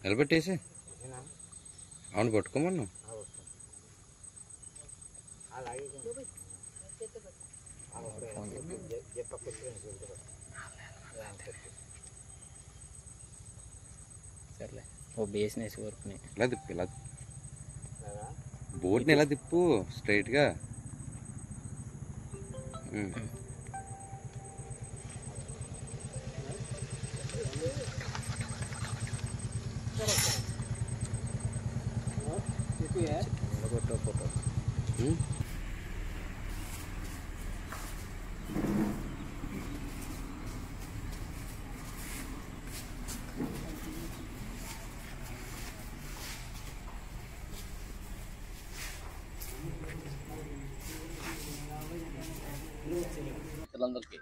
నిలబెట్టేసి అవును పట్టుకోమన్నా సర్లే ఓ బేస్ని వేసి వరకు ఇలా తిప్పు ఇలా బోర్డుని ఎలా తిప్పు స్ట్రైట్గా ఫోటో పిల్లలందరికీ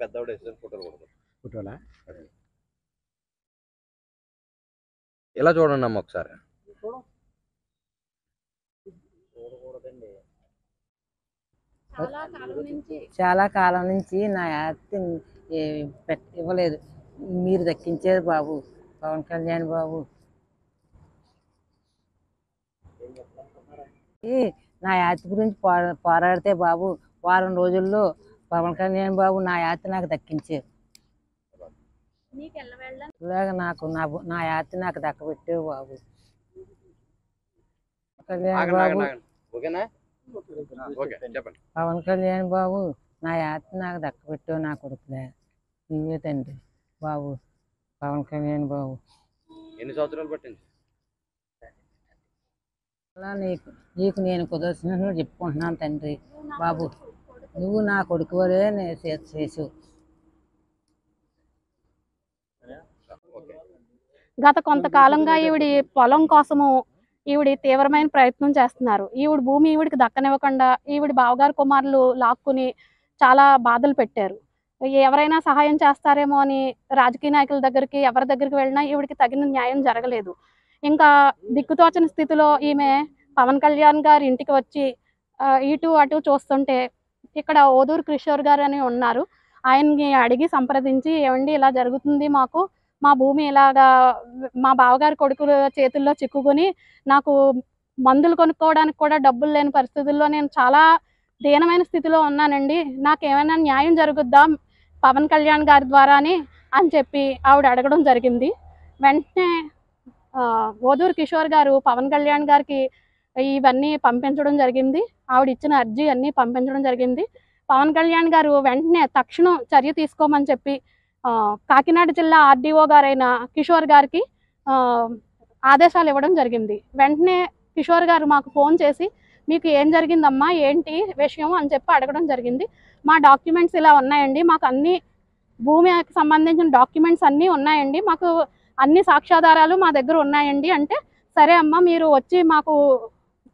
పెద్దవాడు వేసిన ఫోటోలా ఇలా చూడండి అమ్మ ఒకసారి చాలా కాలం నుంచి నా యాత్ర ఇవ్వలేదు, మీరు దక్కించారు బాబు పవన్ కళ్యాణ్ బాబు. నా యాత్ర గురించి పోరాడితే బాబు వారం రోజుల్లో పవన్ కళ్యాణ్ బాబు నా యాత్ర నాకు దక్కించారు. ఇలాగ నాకు నా యాత్ర నాకు దక్కబెట్టావు బాబు. కళ్యాణ్ బాబు పవన్ కళ్యాణ్ బాబు నా యాత్ర నాకు దక్కబెట్టావు నా కొడుకులే. నీవే తండ్రి బాబు పవన్ కళ్యాణ్ బాబు. ఎన్ని సంవత్సరాలు పట్టింది? అలా నీకు నేను కుదర్శన చెప్పుకుంటున్నాను తండ్రి బాబు. నువ్వు నా కొడుకు వరే చేసు. గత కొంతకాలంగా ఈవిడి పొలం కోసము ఈవిడి తీవ్రమైన ప్రయత్నం చేస్తున్నారు. ఈవిడ భూమి ఈవిడికి దక్కనివ్వకుండా ఈవిడి బావగారు కుమారులు లాక్కుని చాలా బాధలు పెట్టారు. ఎవరైనా సహాయం చేస్తారేమో అని రాజకీయ నాయకుల దగ్గరికి ఎవరి దగ్గరికి వెళ్ళినా ఈవిడికి తగిన న్యాయం జరగలేదు. ఇంకా దిక్కుతోచని స్థితిలో ఈమె పవన్ కళ్యాణ్ గారి ఇంటికి వచ్చి ఇటు అటు చూస్తుంటే ఇక్కడ ఓదూరు కిషోర్ గారు అని ఉన్నారు, ఆయన్ని అడిగి సంప్రదించి ఏమండి ఇలా జరుగుతుంది, మాకు మా భూమి ఇలాగా మా బావగారి కొడుకుల చేతుల్లో చిక్కుకొని నాకు మందులు కొనుక్కోవడానికి కూడా డబ్బులు లేని పరిస్థితుల్లో నేను చాలా దీనమైన స్థితిలో ఉన్నానండి, నాకేమైనా న్యాయం జరుగుద్దా పవన్ కళ్యాణ్ గారి ద్వారా అని చెప్పి ఆవిడ అడగడం జరిగింది. వెంటనే ఓదూరు కిషోర్ గారు పవన్ కళ్యాణ్ గారికి ఇవన్నీ పంపించడం జరిగింది. ఆవిడ ఇచ్చిన అర్జీ అన్నీ పంపించడం జరిగింది. పవన్ కళ్యాణ్ గారు వెంటనే తక్షణం చర్య తీసుకోమని చెప్పి కాకినాడ జిల్లా ఆర్డీఓ గారైన కిషోర్ గారికి ఆదేశాలు ఇవ్వడం జరిగింది. వెంటనే కిషోర్ గారు మాకు ఫోన్ చేసి మీకు ఏం జరిగిందమ్మా ఏంటి విషయం అని చెప్పి అడగడం జరిగింది. మా డాక్యుమెంట్స్ ఇలా ఉన్నాయండి, మాకు అన్ని భూమికి సంబంధించిన డాక్యుమెంట్స్ అన్నీ ఉన్నాయండి, మాకు అన్ని సాక్ష్యాధారాలు మా దగ్గర ఉన్నాయండి అంటే, సరే అమ్మ మీరు వచ్చి మాకు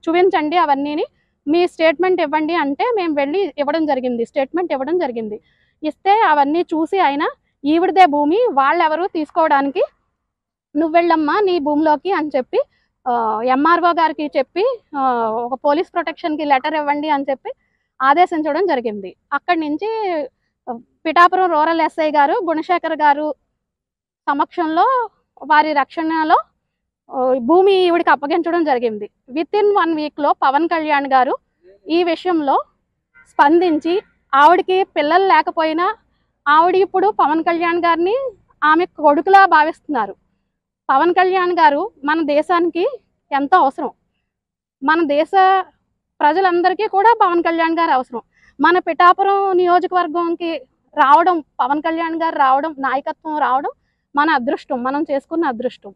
చూపించండి అవన్నీని, మీ స్టేట్మెంట్ ఇవ్వండి అంటే మేము వెళ్ళి ఇవ్వడం జరిగింది. స్టేట్మెంట్ ఇవ్వడం జరిగింది. ఇస్తే అవన్నీ చూసి ఆయన ఈవిడదే భూమి వాళ్ళెవరు తీసుకోవడానికి, నువ్వు వెళ్ళమ్మా నీ భూమిలోకి అని చెప్పి ఎంఆర్ఓ గారికి చెప్పి ఒక పోలీస్ ప్రొటెక్షన్కి లెటర్ ఇవ్వండి అని చెప్పి ఆదేశించడం జరిగింది. అక్కడి నుంచి పిఠాపురం రూరల్ ఎస్ఐ గారు గుణశేఖర్ గారు సమక్షంలో వారి రక్షణలో భూమి ఈవిడికి అప్పగించడం జరిగింది. వితిన్ 1 వీక్లో పవన్ కళ్యాణ్ గారు ఈ విషయంలో స్పందించి ఆవిడికి పిల్లలు లేకపోయినా ఆవిడ ఇప్పుడు పవన్ కళ్యాణ్ గారిని ఆమె కొడుకులా భావిస్తున్నారు. పవన్ కళ్యాణ్ గారు మన దేశానికి ఎంతో అవసరం, మన దేశ ప్రజలందరికీ కూడా పవన్ కళ్యాణ్ గారు అవసరం. మన పిఠాపురం నియోజకవర్గంకి రావడం, పవన్ కళ్యాణ్ గారు రావడం, నాయకత్వం రావడం మన అదృష్టం, మనం చేసుకున్న అదృష్టం.